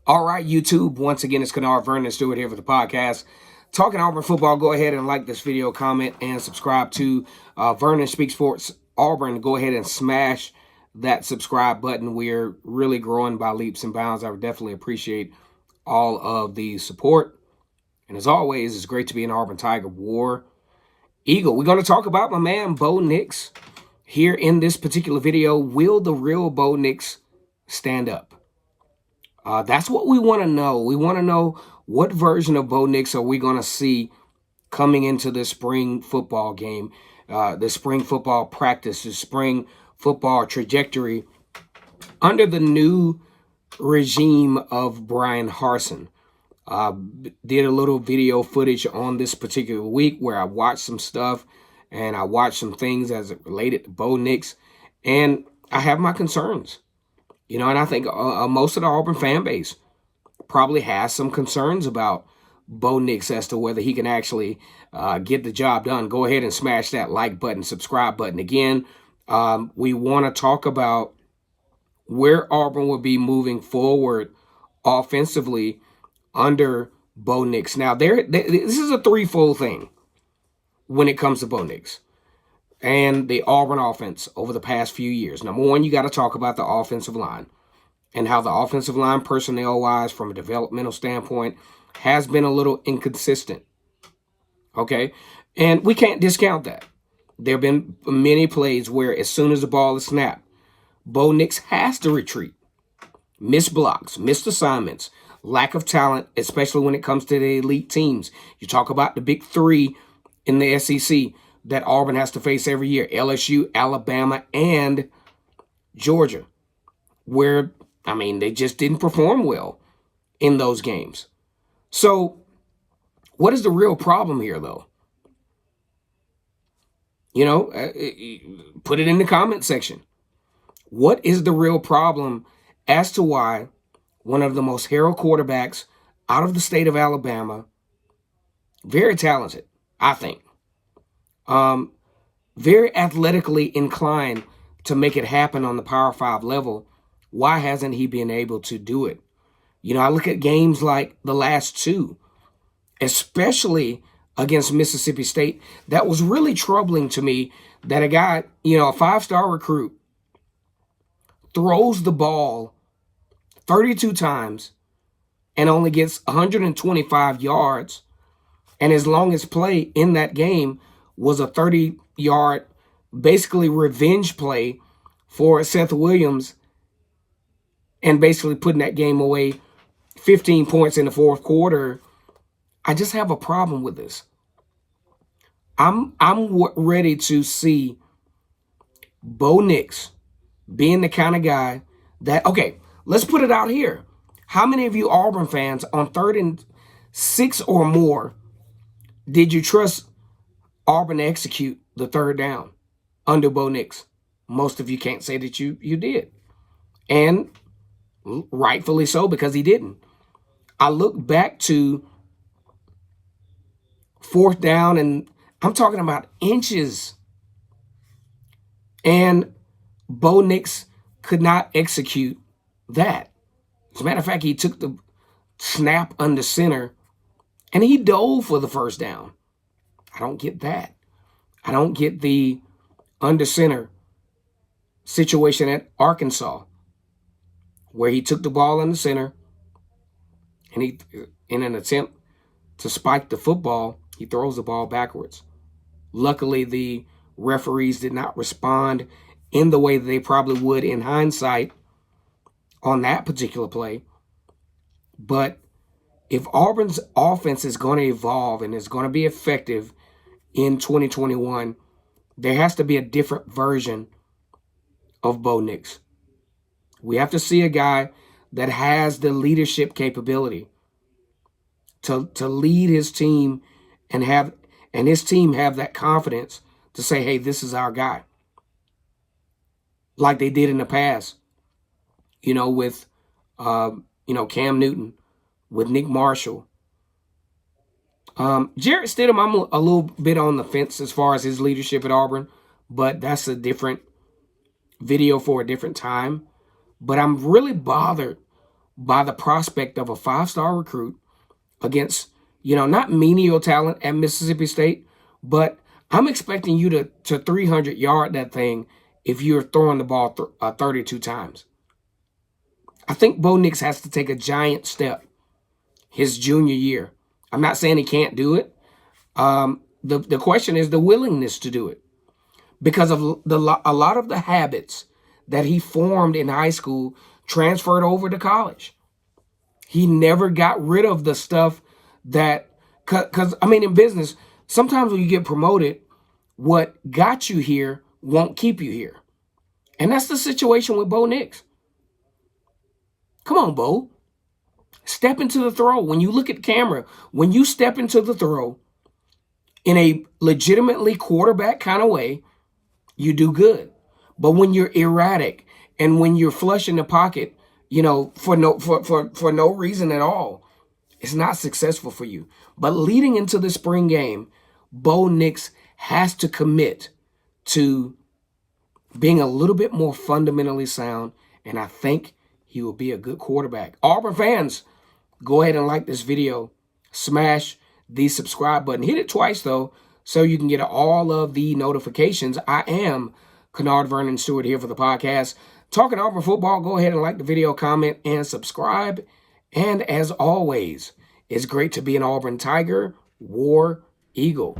All right, YouTube. Once again, it's Kennard Vernon Stewart here for the podcast. Talking Auburn football, go ahead and like this video, comment, and subscribe to Vernon Speaks Sports Auburn. Go ahead and smash that subscribe button. We're really growing by leaps and bounds. I would definitely appreciate all of the support. And as always, it's great to be an Auburn Tiger War Eagle. We're going to talk about my man, Bo Nix, here in this particular video. Will the real Bo Nix stand up? That's what we want to know. We want to know what version of Bo Nix are we going to see coming into the spring football game, the spring football practice, the spring football trajectory under the new regime of Bryan Harsin. Did a little video footage on this particular week where I watched some stuff and I watched some things as it related to Bo Nix, and I have my concerns. You know, and I think most of the Auburn fan base probably has some concerns about Bo Nix as to whether he can actually get the job done. Go ahead and smash that like button, subscribe button. Again, we want to talk about where Auburn will be moving forward offensively under Bo Nix. Now, this is a threefold thing when it comes to Bo Nix and the Auburn offense over the past few years. Number one, you got to talk about the offensive line and how the offensive line personnel-wise from a developmental standpoint has been a little inconsistent. Okay? And we can't discount that. There have been many plays where as soon as the ball is snapped, Bo Nix has to retreat. Missed blocks, missed assignments, lack of talent, especially when it comes to the elite teams. You talk about the big three in the SEC that Auburn has to face every year: LSU, Alabama, and Georgia, where, I mean, they just didn't perform well in those games. So what is the real problem here, though? You know, put it in the comment section. What is the real problem as to why one of the most heralded quarterbacks out of the state of Alabama, very talented, I think, very athletically inclined to make it happen on the Power 5 level, why hasn't he been able to do it? You know, I look at games like the last two, especially against Mississippi State. That was really troubling to me, that a guy, you know, a five-star recruit, throws the ball 32 times and only gets 125 yards. And his longest play in that game was a 30-yard, basically revenge play for Seth Williams, and basically putting that game away, 15 points in the fourth quarter. I just have a problem with this. I'm ready to see Bo Nix being the kind of guy that, okay, let's put it out here. How many of you Auburn fans on 3rd and 6 or more did you trust Auburn to execute the third down under Bo Nix? Most of you can't say that you did. And rightfully so, because he didn't. I look back to 4th down, and I'm talking about inches, and Bo Nix could not execute that. As a matter of fact, he took the snap under center and he dove for the first down. I don't get that. I don't get the under center situation at Arkansas, where he took the ball under center and he, in an attempt to spike the football, he throws the ball backwards. Luckily, the referees did not respond in the way that they probably would in hindsight on that particular play. But if Auburn's offense is going to evolve and is going to be effective in 2021, there has to be a different version of Bo Nix. We have to see a guy that has the leadership capability to lead his team and his team have that confidence to say, hey, this is our guy. Like they did in the past, you know, with, Cam Newton, with Nick Marshall. Jarrett Stidham, I'm a little bit on the fence as far as his leadership at Auburn, but that's a different video for a different time. But I'm really bothered by the prospect of a 5-star recruit against, not menial talent at Mississippi State, but I'm expecting you to 300-yard that thing if you're throwing the ball 32 times. I think Bo Nix has to take a giant step his junior year. I'm not saying he can't do it. The question is the willingness to do it, because of a lot of the habits that he formed in high school transferred over to college. He never got rid of the stuff that, because, in business, sometimes when you get promoted, what got you here won't keep you here. And that's the situation with Bo Nix. Come on, Bo. Step into the throw. When you look at the camera, when you step into the throw in a legitimately quarterback kind of way, you do good. But when you're erratic and when you're flush in the pocket, for no reason at all, it's not successful for you. But leading into the spring game, Bo Nix has to commit to being a little bit more fundamentally sound, and I think he will be a good quarterback. Auburn fans, go ahead and like this video. Smash the subscribe button. Hit it twice, though, so you can get all of the notifications. I am Kennard Vernon Stewart here for the podcast. Talking Auburn football, go ahead and like the video, comment, and subscribe. And as always, it's great to be an Auburn Tiger, War Eagle.